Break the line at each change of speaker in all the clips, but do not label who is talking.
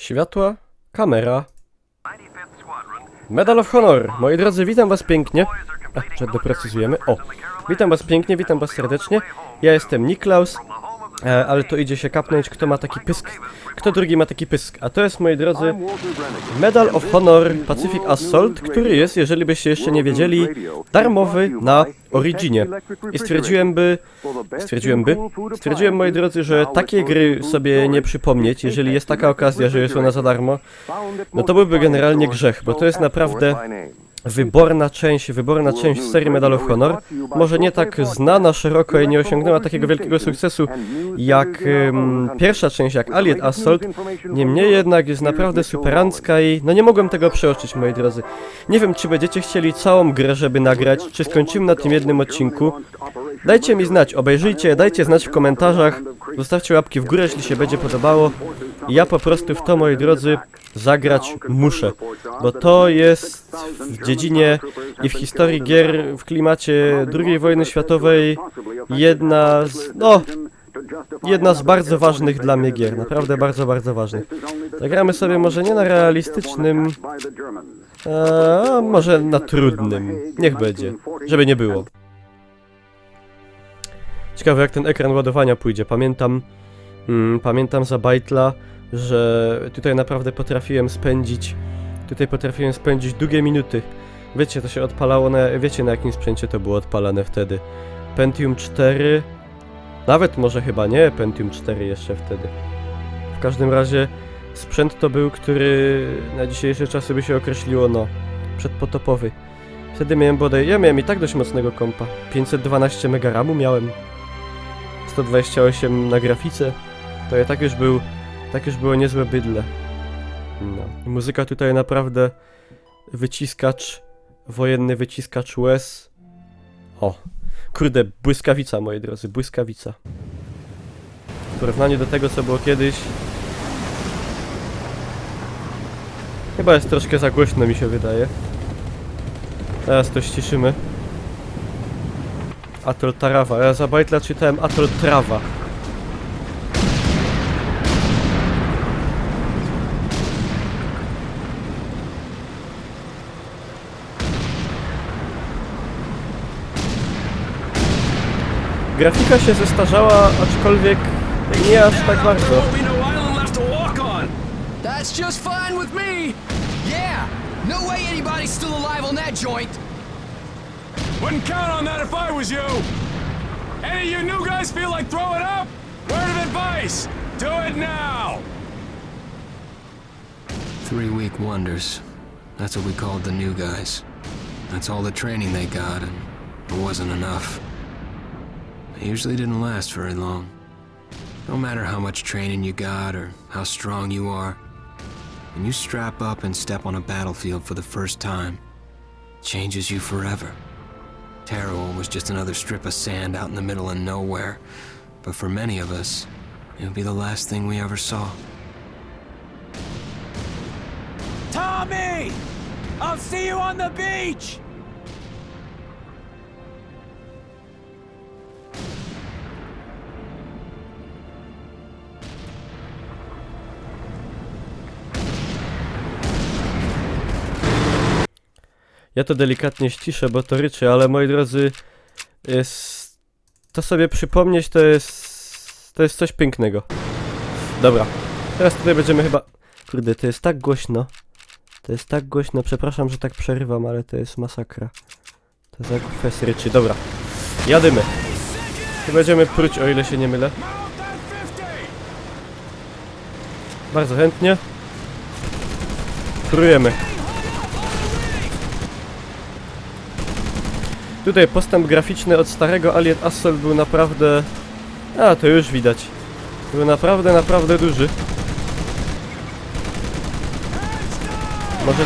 Światła, kamera. Medal of Honor. Moi drodzy, witam was pięknie. Że doprecyzujemy. O, witam was pięknie, witam was serdecznie. Ja jestem Niklaus, ale to idzie się kapnąć, kto ma taki pysk. Kto drugi ma taki pysk. A to jest, moi drodzy, Medal of Honor Pacific Assault, który jest, jeżeli byście jeszcze nie wiedzieli, darmowy na Originie. I stwierdziłem, moi drodzy, że takiej gry sobie nie przypomnieć, jeżeli jest taka okazja, że jest ona za darmo, no to byłby generalnie grzech, bo to jest naprawdę wyborna część serii Medal of Honor. Może nie tak znana szeroko i nie osiągnęła takiego wielkiego sukcesu jak pierwsza część, jak Allied Assault. Niemniej jednak jest naprawdę superancka i no nie mogłem tego przeoczyć, moi drodzy. Nie wiem, czy będziecie chcieli całą grę, żeby nagrać, czy skończymy na tym jednym odcinku. Dajcie mi znać, obejrzyjcie, dajcie znać w komentarzach, zostawcie łapki w górę, jeśli się będzie podobało. I ja po prostu w to, moi drodzy, zagrać muszę, bo to jest w dziedzinie i w historii gier w klimacie II wojny światowej jedna z bardzo ważnych dla mnie gier, naprawdę bardzo, bardzo ważnych. Zagramy sobie może nie na realistycznym, a może na trudnym, niech będzie, żeby nie było. Ciekawe, jak ten ekran ładowania pójdzie. Pamiętam za Bajtla, że tutaj naprawdę potrafiłem spędzić długie minuty. Wiecie, to się odpalało wiecie, na jakim sprzęcie to było odpalane wtedy. Pentium 4, nawet może chyba nie Pentium 4 jeszcze wtedy. W każdym razie sprzęt to był, który na dzisiejsze czasy by się określiło, no, przedpotopowy. Wtedy miałem ja miałem i tak dość mocnego kompa. 512 MB RAMu miałem. 128 na grafice. To ja tak już było niezłe bydle. No. I muzyka tutaj naprawdę wojenny wyciskacz łez. O, kurde, błyskawica, moi drodzy, błyskawica. W porównaniu do tego, co było kiedyś, chyba jest troszkę za głośno, mi się wydaje. Teraz to ściszymy. Atoll Tarawa. Ja za Bajtla czytałem Atoll Trawa. Grafika się zestarzała, aczkolwiek nie aż tak bardzo.
That's just fine with me. Yeah, no way anybody's still alive on that joint.
Wouldn't count on that if I was you. Any of you new guys feel like throwing up? Word of advice: do it now.
3-week wonders. That's what we called the new guys. That's all the training they got, and it wasn't enough. It usually didn't last very long. No matter how much training you got or how strong you are, when you strap up and step on a battlefield for the first time, it changes you forever. Taro was just another strip of sand out in the middle of nowhere, but for many of us, it would be the last thing we ever saw.
Tommy! I'll see you on the beach!
Ja to delikatnie ściszę, bo to ryczy, ale moi drodzy, to sobie przypomnieć to jest coś pięknego. Dobra, teraz tutaj będziemy chyba... Kurde, to jest tak głośno. Przepraszam, że tak przerywam, ale to jest masakra. To za kwestia ryczy. Dobra, jadymy. I będziemy pruć, o ile się nie mylę. Bardzo chętnie. Prujemy. Tutaj postęp graficzny od starego Allied Assault był naprawdę... A, to już widać. Był naprawdę duży. Może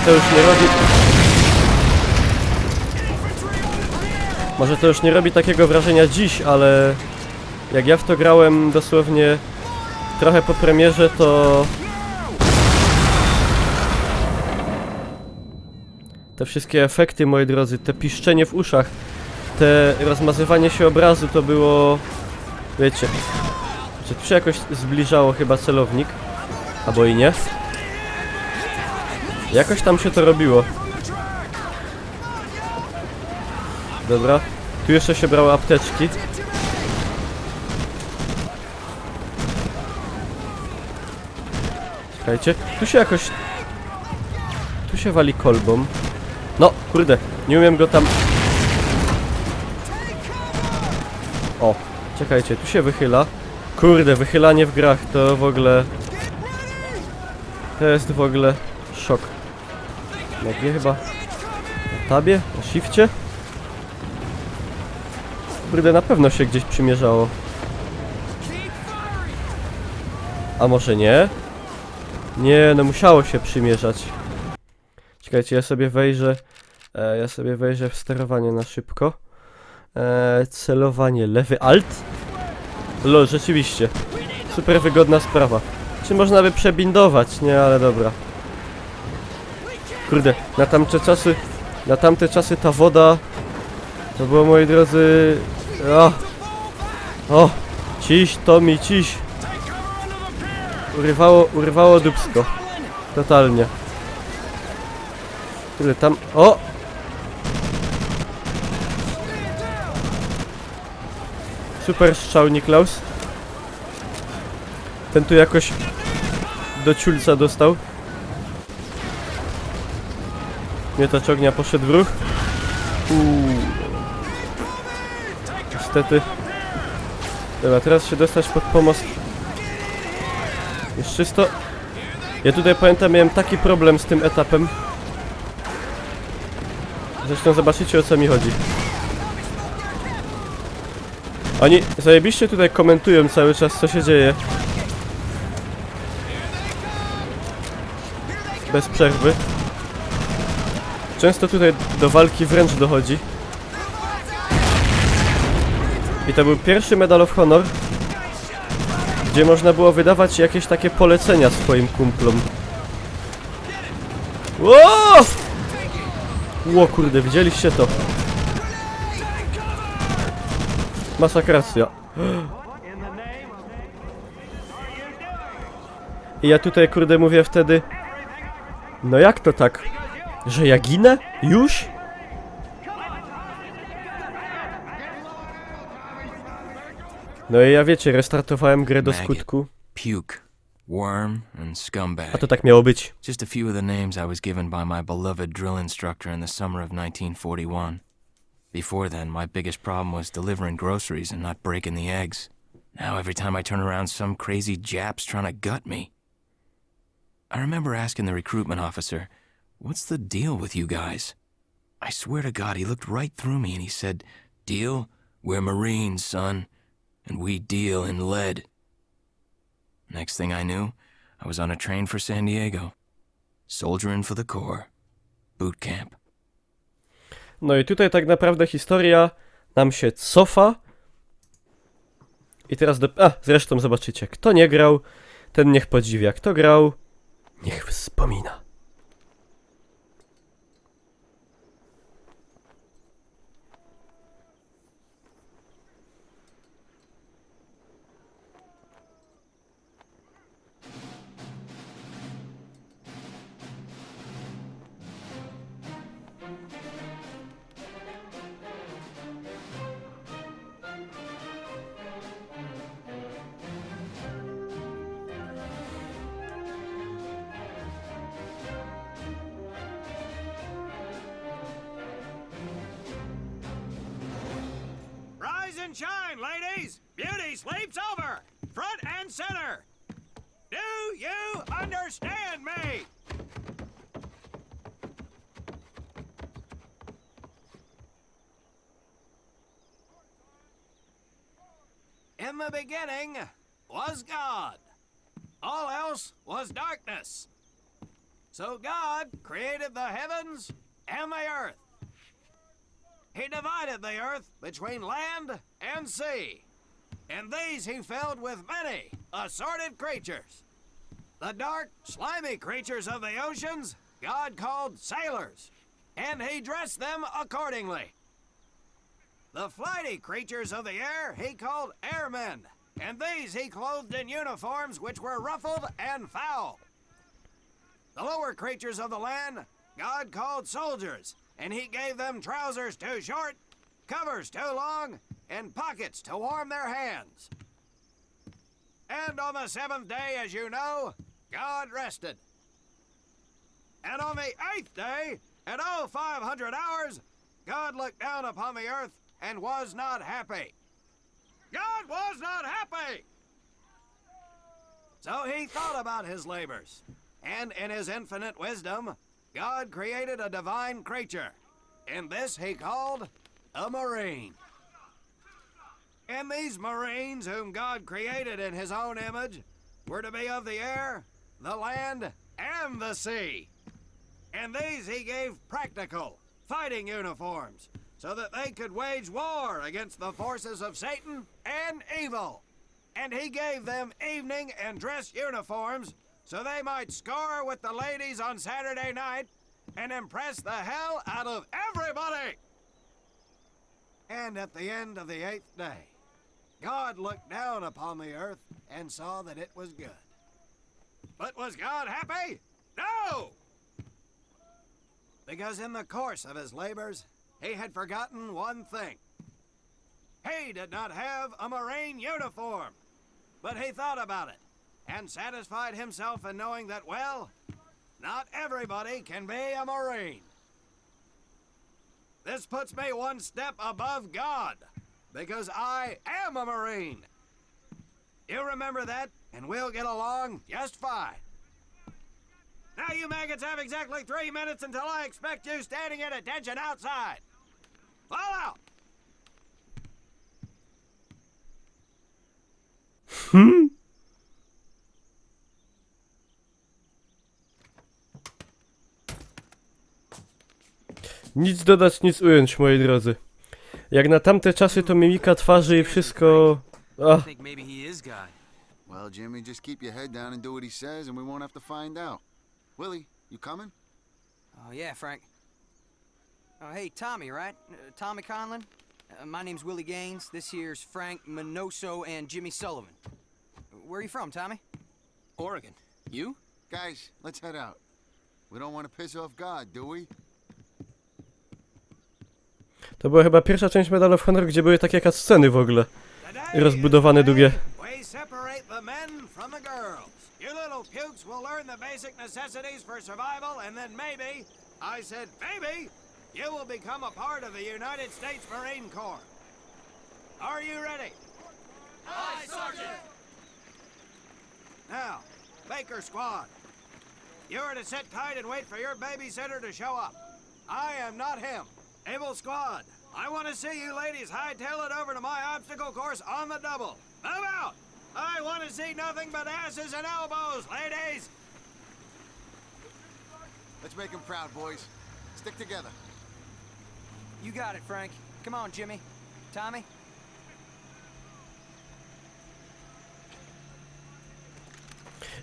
to już nie robi takiego wrażenia dziś, ale... Jak ja w to grałem dosłownie trochę po premierze, to... Te wszystkie efekty, moi drodzy, te piszczenie w uszach, te rozmazywanie się obrazu, to było... Wiecie, że tu się jakoś zbliżało chyba celownik, albo i nie. Jakoś tam się to robiło. Dobra. Tu jeszcze się brało apteczki. Czekajcie. Tu się jakoś... Tu się wali kolbą. No, kurde. Nie umiem go tam... O, czekajcie. Tu się wychyla. Kurde, wychylanie w grach to w ogóle... To jest w ogóle szok. Na G chyba. Na tabie? Na shifcie? Kurde, na pewno się gdzieś przymierzało. A może nie? Nie, no musiało się przymierzać. Czekajcie, ja sobie wejrzę w sterowanie na szybko. Celowanie lewy alt. Lol, rzeczywiście. Super wygodna sprawa. Czy można by przebindować? Nie, ale dobra. Kurde, na tamte czasy ta woda to było, moi drodzy... O, ciś, Tommy, ciś. Urwało dupsko. Totalnie. Kurde, tam... O! Super strzał, Niklaus. Ten tu jakoś do ciulca dostał. Miotacz ognia poszedł w ruch. Niestety. Dobra, teraz się dostać pod pomost. Jest czysto. Ja tutaj pamiętam, miałem taki problem z tym etapem. Zresztą zobaczycie, o co mi chodzi. Oni zajebiście tutaj komentują cały czas, co się dzieje. Bez przerwy. Często tutaj do walki wręcz dochodzi. I to był pierwszy Medal of Honor, gdzie można było wydawać jakieś takie polecenia swoim kumplom. Ło kurde, widzieliście to? Masakracja. I ja tutaj kurde mówię wtedy... No jak to tak? Że ja ginę? Już? No i ja wiecie, restartowałem grę do skutku.
Puke, worm, and scumbag.
A to tak miało być.
Just a few of the names I was given by my beloved drill instructor in the summer of 1941. Before then, my biggest problem was delivering groceries and not breaking the eggs. Now every time I turn around, some crazy Jap's trying to gut me. I remember asking the recruitment officer, "What's the deal with you guys?" I swear to God, he looked right through me and he said, "Deal? We're Marines, son, and we deal in lead." Next thing I knew, I was on a train for San Diego. Soldiering for the Corps. Boot camp.
No i tutaj tak naprawdę historia nam się cofa. I teraz zresztą zobaczycie, kto nie grał, ten niech podziwia. Kto grał, niech wspomina.
and shine, ladies! Beauty sleeps over! Front and center! Do you understand me? In the beginning was God. All else was darkness. So God created the heavens and the earth. He divided the earth between land and sea. And these he filled with many assorted creatures. The dark, slimy creatures of the oceans God called sailors, and he dressed them accordingly. The flighty creatures of the air he called airmen, and these he clothed in uniforms which were ruffled and foul. The lower creatures of the land, God called soldiers, and he gave them trousers too short, covers too long, and pockets to warm their hands. And on the seventh day, as you know, God rested. And on the eighth day, at all 500 hours, God looked down upon the earth and was not happy. God was not happy! So he thought about his labors, and in his infinite wisdom, God created a divine creature, and this he called a marine. And these marines whom God created in his own image were to be of the air, the land, and the sea. And these he gave practical, fighting uniforms, so that they could wage war against the forces of Satan and evil. And he gave them evening and dress uniforms, so they might score with the ladies on Saturday night and impress the hell out of everybody. And at the end of the eighth day, God looked down upon the earth and saw that it was good. But was God happy? No! Because in the course of his labors, he had forgotten one thing. He did not have a marine uniform, but he thought about it and satisfied himself in knowing that, well, not everybody can be a marine. This puts me one step above God, because I am a marine. You remember that, and we'll get along just fine. Now you maggots have exactly 3 minutes until I expect you standing at attention outside. Fall out!
Nic dodać, nic ująć, moi drodzy. Jak na tamte czasy to mimika twarzy i wszystko... Ach,
think maybe he is God.
Well, Jimmy, just keep your head down and do what he says, and we won't have to find out. Willie, you coming?
Oh, yeah, Frank. Oh, hey, Tommy, right? Tommy Conlon? My name's Willie Gaines. This here's Frank Minoso and Jimmy Sullivan. Where are you from, Tommy?
Oregon. You?
Guys, let's head out. We don't want to piss off God, do we?
to była chyba pierwsza część Medal of Honor, gdzie były takie cutsceny w ogóle. I rozbudowane długie.
We separate the men from the girls. You little pukes will learn the basic necessities for survival, and then maybe, I said maybe, you will become a part of the United States Marine Corps. Are you ready? Aye, Sergeant! Now, Baker Squad, you are to sit tight and wait for your babysitter to show up. I am not him. Able Squad, I want to see you ladies hightail it over to my obstacle course on the double. Move out! I want to see nothing but asses and elbows, ladies!
Let's make him proud, boys. Stick together.
You got it, Frank. Come on, Jimmy. Tommy?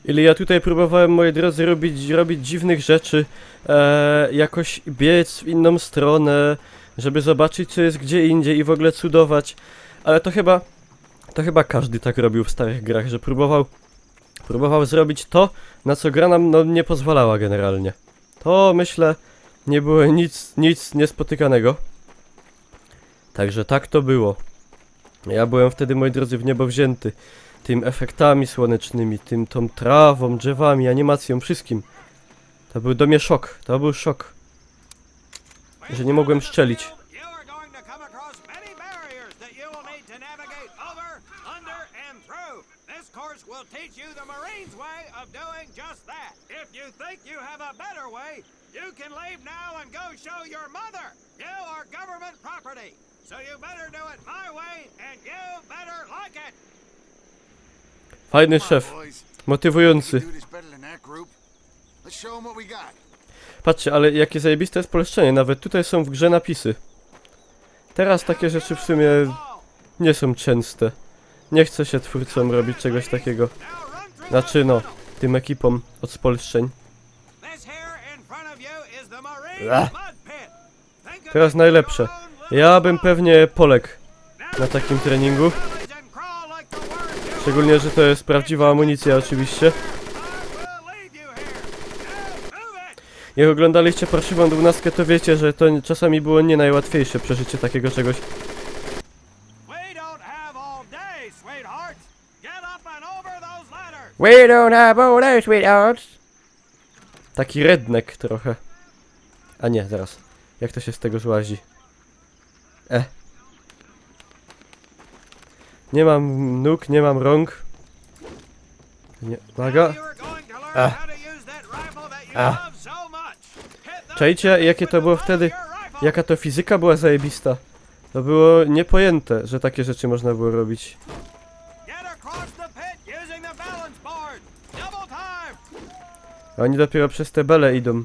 Ile ja tutaj próbowałem, moi drodzy, robić dziwnych rzeczy, jakoś biec w inną stronę, żeby zobaczyć, co jest gdzie indziej i w ogóle cudować, ale to chyba każdy tak robił w starych grach, że próbował zrobić to, na co gra nam no, nie pozwalała generalnie. To, myślę, nie było nic niespotykanego. Także tak to było. Ja byłem wtedy, moi drodzy, w niebo wzięty. Tym efektami słonecznymi, tą trawą, drzewami, animacją, wszystkim. To był do mnie szok, to był szok. Że nie mogłem szczelić.
You are going to come across many barriers that you will need to navigate over, under, and through. This course will teach you the Marines' way of doing just that. If you think you have a better way, you can leave now and go show your mother. You are government property, so you better do it my way, and you better like it.
Fajny
Come on,
szef,
boys.
motywujący.
We can do this better than that group. Let's show 'em what we got.
Patrzcie, ale jakie zajebiste jest poleszczenie, nawet tutaj są w grze napisy. Teraz takie rzeczy w sumie nie są częste. Nie chce się twórcom robić czegoś takiego.
Now run through
Znaczy no, tym ekipom od spolszczeń.
This here in front of you is the Marine
Ech.
mud pit. Think of
Teraz
it
najlepsze.
as your own little
Ja bym pewnie poległ na takim treningu.
village and crawl like the worm you
Szczególnie, że to jest prawdziwa amunicja oczywiście.
I will leave you here.
Jak oglądaliście Parszywą 12, to wiecie, że to czasami było nie najłatwiejsze przeżycie takiego czegoś.
We don't have all day, sweethearts. Get up and over those ladders.
We don't have all day, sweethearts. Taki redneck trochę. A nie, zaraz. Jak to się z tego złazi? Nie mam nóg, nie mam rąk. Nie, uwaga.
You are going to learn how to use that rifle that you love so much. Hit those
Czajcie, jakie to było wtedy?
your rifle.
Jaka to fizyka była zajebista. To było niepojęte, że takie rzeczy można było robić.
Get across the pit using the balance board. Double time.
A oni dopiero przez te bele idą.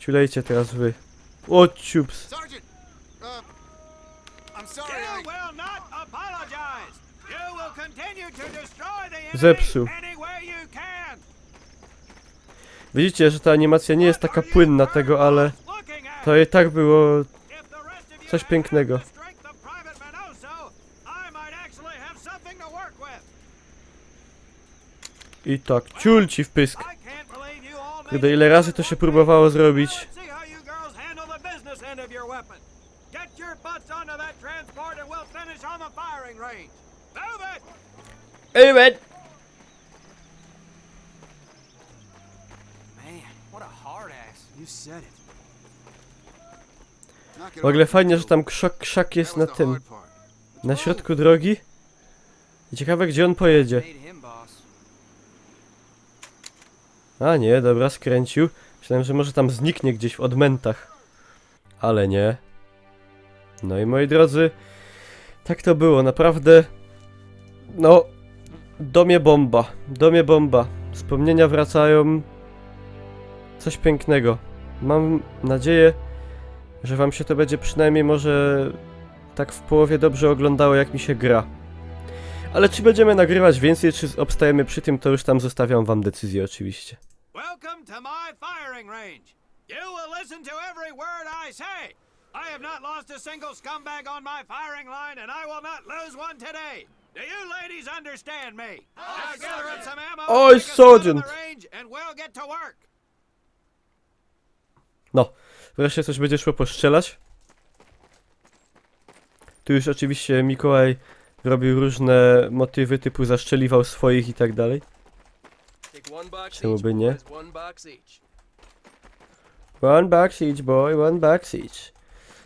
Ciulejcie teraz wy. O, ciups.
Sergeant! I'm sorry,
You
I...
will not apologize. You will continue to destroy the enemy
Zepsuł.
any way you can.
Widzicie, że ta animacja nie jest taka płynna tego, ale
Looking at
to i tak było
If the rest of you
coś
had
pięknego.
the strength of Private Minoso, I might actually have something to work with.
I tak, ciul ci w pysk.
I can't believe you all made
Kurde,
it
ile razy
through
to
it
się
one
próbowało
way.
zrobić.
Let's see how you girls handle the business end of your weapon. Get your butts onto that transport and we'll finish on the firing range. Move it!
Man, what a hard ass. You said it.
Knock it
W ogóle
off.
fajnie, że tam krzak jest
That
na
was the
tym.
hard part.
Na środku drogi. I ciekawe, gdzie on pojedzie.
Made him boss.
A nie, dobra, skręcił. Myślałem, że może tam zniknie gdzieś w odmętach. Ale nie. No i moi drodzy, tak to było, naprawdę. No, domie bomba, domie bomba. Wspomnienia wracają. Coś pięknego. Mam nadzieję, że wam się to będzie przynajmniej może tak w połowie dobrze oglądało, jak mi się gra. Ale czy będziemy nagrywać więcej, czy obstajemy przy tym, to już tam zostawiam wam decyzję oczywiście.
Welcome to my firing range. You will listen to every word I say. I have not lost a single scumbag on my firing line, and I will not lose one today. Do you ladies understand me? Let's gather up some ammo,
Oj,
take us out on
sergeant.
the range, and we'll get to work.
No, wreszcie coś będzie szło postrzelać. Tu już oczywiście Mikołaj robił różne motywy typu zaszczeliwał swoich i tak dalej. Czemu by nie? One box each boy, one box each.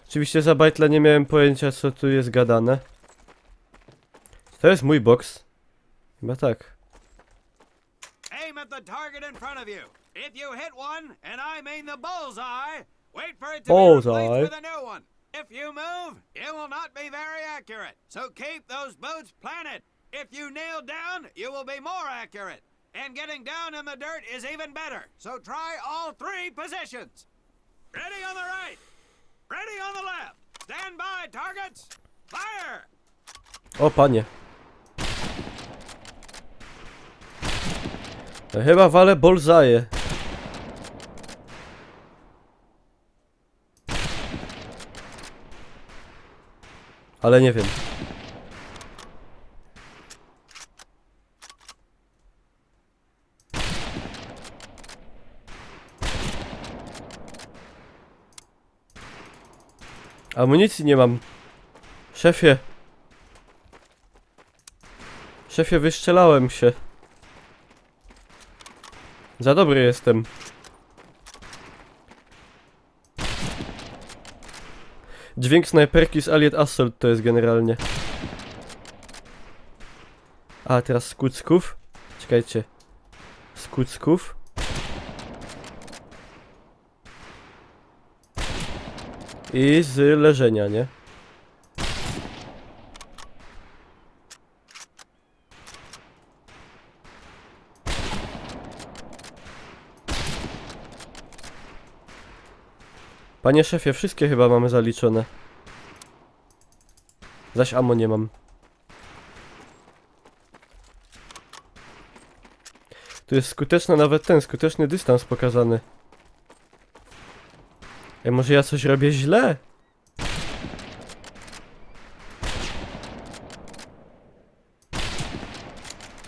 Oczywiście za bajtla nie miałem pojęcia, co tu jest gadane. To jest mój box. Chyba tak.
Aim at the target in front of you. If you hit one, and I mean the bullseye, wait for it to be
Bullseye.
replaced with a new one. If you move, it will not be very accurate. So keep those boots planted. If you nail down, you will be more accurate. And getting down in the dirt is even better. So try all three positions. Ready on the right. Ready on the left. Stand by, targets. Fire!
O panie. Ja chyba walę bullseye. Ale nie wiem. Amunicji nie mam. Szefie. Szefie, wystrzelałem się. Za dobry jestem. Dźwięk snajperki z Allied Assault to jest generalnie. A, teraz z kucków. Czekajcie. Z kucków. I z leżenia, nie? Panie szefie, wszystkie chyba mamy zaliczone. Zaś ammo nie mam. Tu jest skuteczny nawet ten, skuteczny dystans pokazany. Ej, może ja coś robię źle?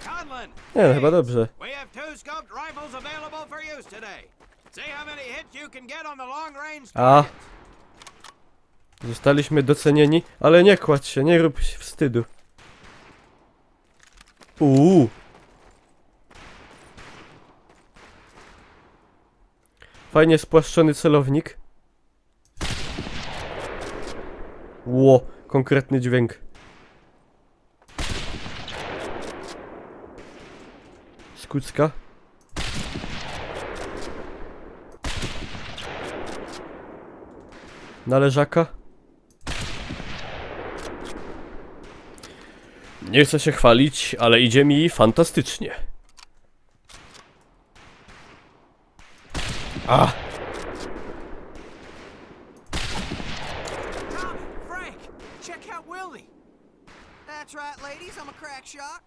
Conlon,
Nie, no chyba dobrze.
we have two scoped rifles available for use today. See how many hits you can get on the long range
A.
targets.
Zostaliśmy docenieni, ale nie kładź się, nie rób wstydu. Fajnie spłaszczony celownik. Ło, konkretny dźwięk. Skucka. Należaka. Nie chcę się chwalić, ale idzie mi fantastycznie. A!
Tommy, Frank, check out Willie. That's right, ladies, I'm a crack shot.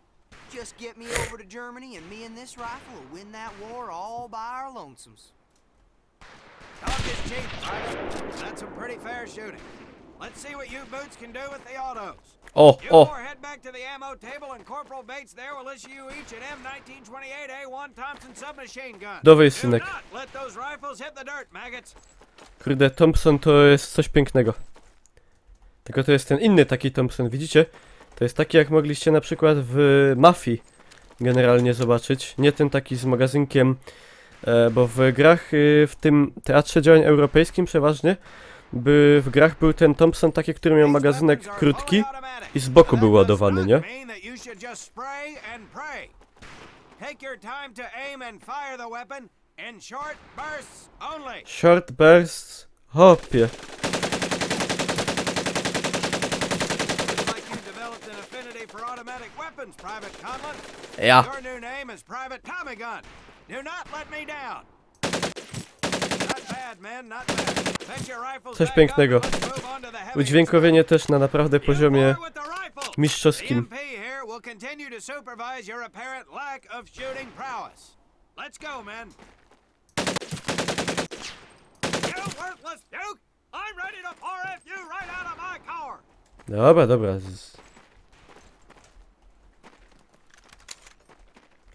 Just get me over to Germany and me and this rifle will win that war all by our lonesomes.
Talk is cheap, Private. That's some pretty fair shooting. Let's see what you boots can do with the autos.
O,
You
o!
four head back to the ammo table and Corporal Bates there will issue you each an M1928A1 Thompson submachine gun.
Dawaj,
Do
synek.
not let those rifles hit the dirt, maggots.
Kurde, Thompson to jest coś pięknego. Tylko to jest ten inny taki Thompson, widzicie? To jest taki, jak mogliście na przykład w Mafii generalnie zobaczyć. Nie ten taki z magazynkiem, bo w grach, w tym Teatrze Działań Europejskim przeważnie, w grach był ten Thompson taki, który miał magazynek krótki i z boku był ładowany, nie?
Take your time to aim and fire the weapon in short bursts only.
Short bursts, hopie.
Looks like you developed an affinity for automatic weapons, Private Conlon.
Ja.
Your new name is Private Tommy Gun. Do not let me down. Not bad, man, not bad. Fetch your rifles
Coś
back
pięknego.
up and let's move on to the heavy
Udźwiękowienie też na naprawdę poziomie
You boy with the rifle. The
mistrzowskim.
MP here will continue to supervise your apparent lack of shooting prowess. Let's go, man. You worthless duke! I'm ready to pour you right out of my car.
Dobra, dobra.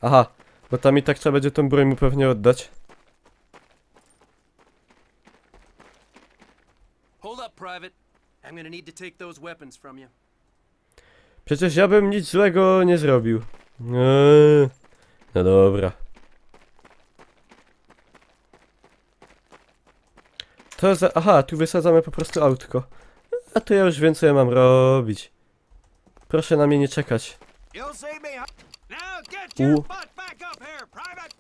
Aha, bo tam i tak trzeba będzie tą broń mu pewnie oddać.
Hold up, Private. I'm gonna need to take those weapons from you.
Przecież ja bym nic złego nie zrobił. No dobra. To za... Aha, tu wysadzamy po prostu autko. A to ja już wiem, co ja mam robić. Proszę na mnie nie czekać.
You'll see me. Now get your
U.
butt back up here, Private.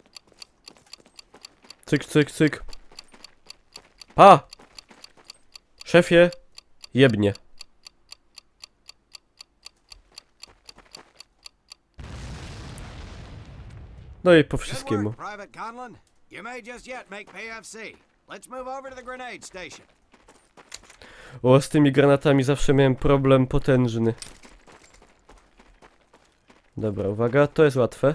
Cyk, cyk, cyk. Pa! Szefie, jebnie. No i po
Good
wszystkiemu.
work, Private Conlon. You may just yet make PFC. Let's move over to the grenade station.
O, z tymi granatami zawsze miałem problem potężny. Dobra, uwaga, to jest łatwe.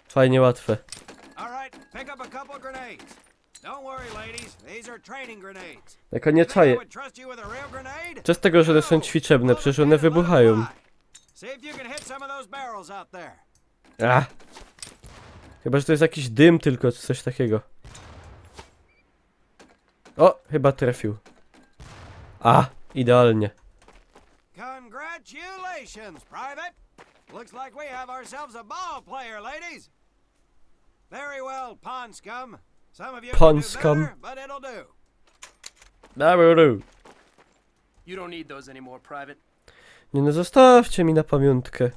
Fajnie łatwe.
All right, pick up a couple grenades. Don't worry, ladies. These are training grenades.
Tylko nie
You think I
czaję.
would trust you with a real grenade?
Przez tego, że one są ćwiczebne, przecież one wybuchają.
See if you can hit some of those barrels out there.
Ach. Chyba, że to jest jakiś dym tylko, czy coś takiego. O, chyba trafił. A, idealnie.
Congratulations, Private. Looks like we have ourselves a ball player, ladies. Very well, pond scum. Some of you
Pond
can do
scum.
better, but it'll do.
Dobra.
You don't need those anymore, Private.
Nie no, zostawcie mi na pamiątkę.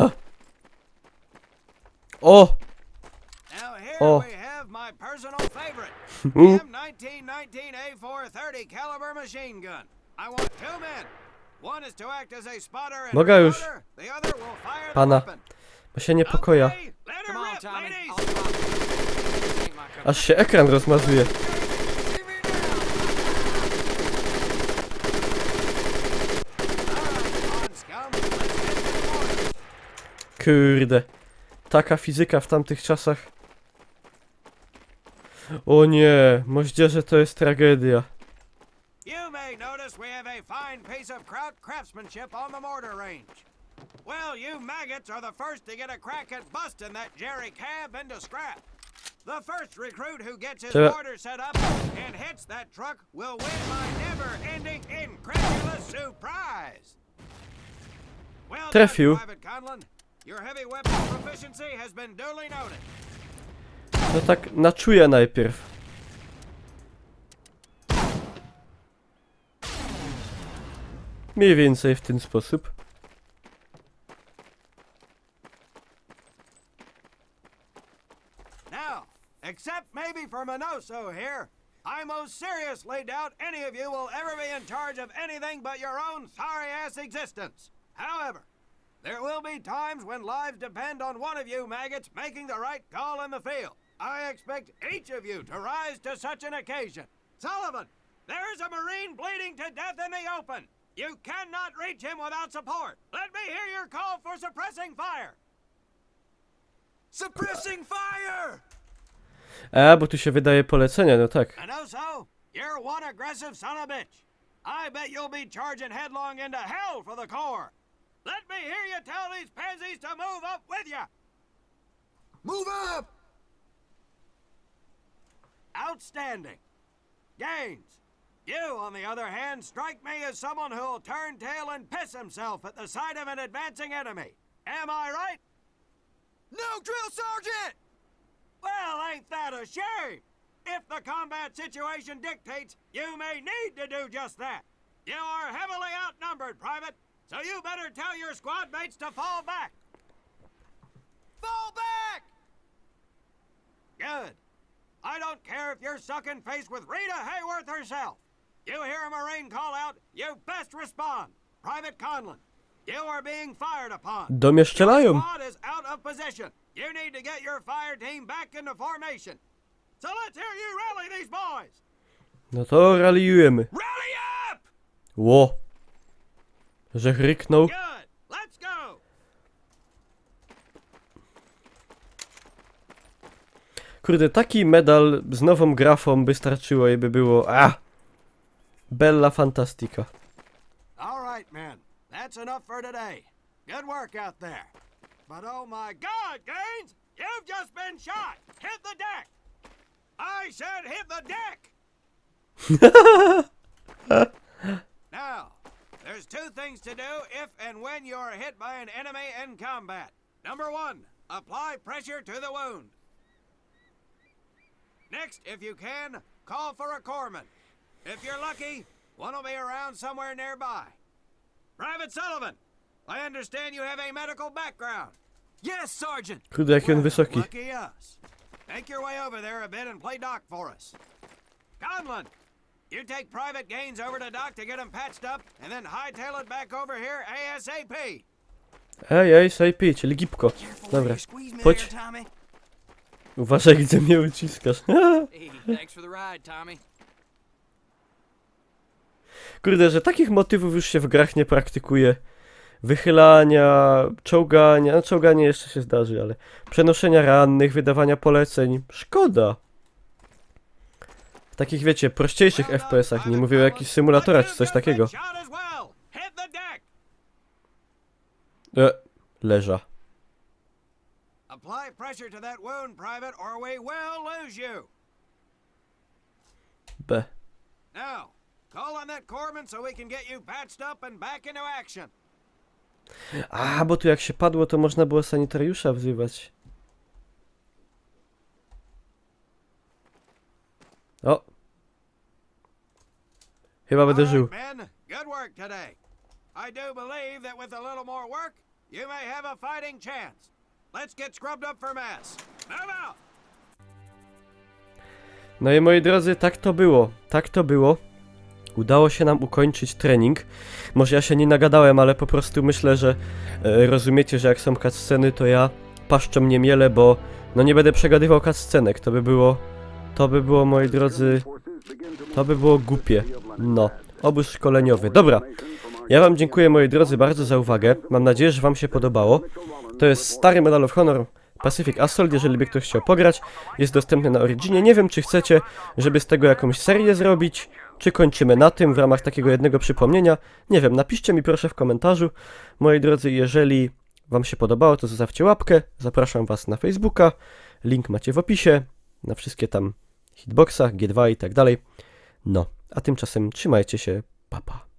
Ach. O!
Now here
Oh.
we have my personal favorite,
U.
M1919A430 caliber machine gun. I want two men. One is to act as a spotter and
Mogę już.
reloader. The other will fire the
Pana.
weapon.
Bo się niepokoja.
Okay, let her
Come on,
rip,
Tommy.
ladies.
I'll drop it. Ain't my cup.
Aż się ekran rozmazuje.
Pond scum, let's head to the morning.
Kurde. Taka fizyka w tamtych czasach. O nie, moździerze to jest tragedia.
You may notice we have a fine piece of craftsmanship on the mortar range. Well, you maggots are the first to get a crack at busting that Jerry cab into scrap. The first recruit who gets his
Trzeba-
mortar set up and hits that truck will win my never-ending, incredulous surprise. Well
Trafił.
done, Private Conlon. Your heavy weapon proficiency has been duly noted.
No tak na czuja najpierw. Mniej więcej w ten sposób.
Now, except maybe for Minoso here, I most seriously doubt any of you will ever be in charge of anything but your own sorry-ass existence. However, there will be times when lives depend on one of you maggots making the right call in the field. I expect each of you to rise to such an occasion. Sullivan, there is a Marine bleeding to death in the open. You cannot reach him without support. Let me hear your call for suppressing fire. Suppressing fire!
A, bo tu się wydaje polecenia, no tak.
Minoso, you're one aggressive son of a bitch. I bet you'll be charging headlong into hell for the Corps. Let me hear you tell these pansies to move up with you. Move up! Outstanding. Gaines, you, on the other hand, strike me as someone who'll turn tail and piss himself at the sight of an advancing enemy. Am I right? No, drill sergeant! Well, ain't that a shame? If the combat situation dictates, you may need to do just that. You are heavily outnumbered, Private, so you better tell your squad mates to fall back. Fall back! Good. I don't care if you're sucking face with Rita Hayworth herself. You hear a Marine call out, you best respond. Private Conlon, you are being fired upon.
Do mnie strzelają.
Squad is out of position. You need to get your fire team back into formation. So let's hear you rally these boys.
No to raliujemy.
Rally up!
Ło. Że ryknął.
Good. Let's go.
Kurde, taki medal z nową grafą by starczyło i by było... Bella fantastica.
All right, men. That's enough for today. Good work out there. But oh my God, Gaines! You've just been shot! Hit the deck! I said hit the deck! Now, there's two things to do if and when you are hit by an enemy in combat. Number one, apply pressure to the wound. Next, if you can, call for a corpsman. If you're lucky, one will be around somewhere nearby. Private Sullivan, I understand you have a medical background.
Yes, Sergeant.
Kurde, jaki on wysoki.
Lucky us. Make your way over there a bit and play doc for us. Conlon, you take Private Gaines over to doc to get him patched up, and then hightail it back over here ASAP.
Ej, SAP, czyli gipko. Dobra,
Squeeze me
chodź.
there, Tommy.
Uważaj, gdzie mnie uciskasz.
Hey, thanks for the ride, Tommy.
Kurde, że takich motywów już się w grach nie praktykuje. Wychylania, czołgania, no czołganie jeszcze się zdarzy, ale przenoszenia rannych, wydawania poleceń. Szkoda. W takich, wiecie, prościejszych FPS-ach, nie mówię o jakichś symulatorach czy coś takiego. Leża.
Apply pressure to that wound, Private, or we will lose you.
B.
Now, call on that corpsman so we can get you patched up and back into action.
A, bo tu jak się padło, to można było sanitariusza wzywać. O. Chyba będę żył.
All right, men, good work today. I do believe that with a little more work, you may have a fighting chance. Let's get scrubbed up for mass. Move out!
No i moi drodzy, tak to było. Tak to było. Udało się nam ukończyć trening. Może ja się nie nagadałem, ale po prostu myślę, że rozumiecie, że jak są cutsceny, to ja paszczą nie mielę, bo no nie będę przegadywał cutscenek. To by było, moi drodzy, to by było głupie. No, obóz szkoleniowy. Dobra, ja wam dziękuję, moi drodzy, bardzo za uwagę. Mam nadzieję, że wam się podobało. To jest stary Medal of Honor Pacific Assault, jeżeli by ktoś chciał pograć. Jest dostępny na Originie. Nie wiem, czy chcecie, żeby z tego jakąś serię zrobić. czy kończymy na tym w ramach takiego jednego przypomnienia? Nie wiem, napiszcie mi proszę w komentarzu. Moi drodzy, jeżeli wam się podobało, to zostawcie łapkę. Zapraszam was na Facebooka. Link macie w opisie. Na wszystkie tam hitboxa, G2 i tak dalej. No, a tymczasem trzymajcie się. Pa, pa.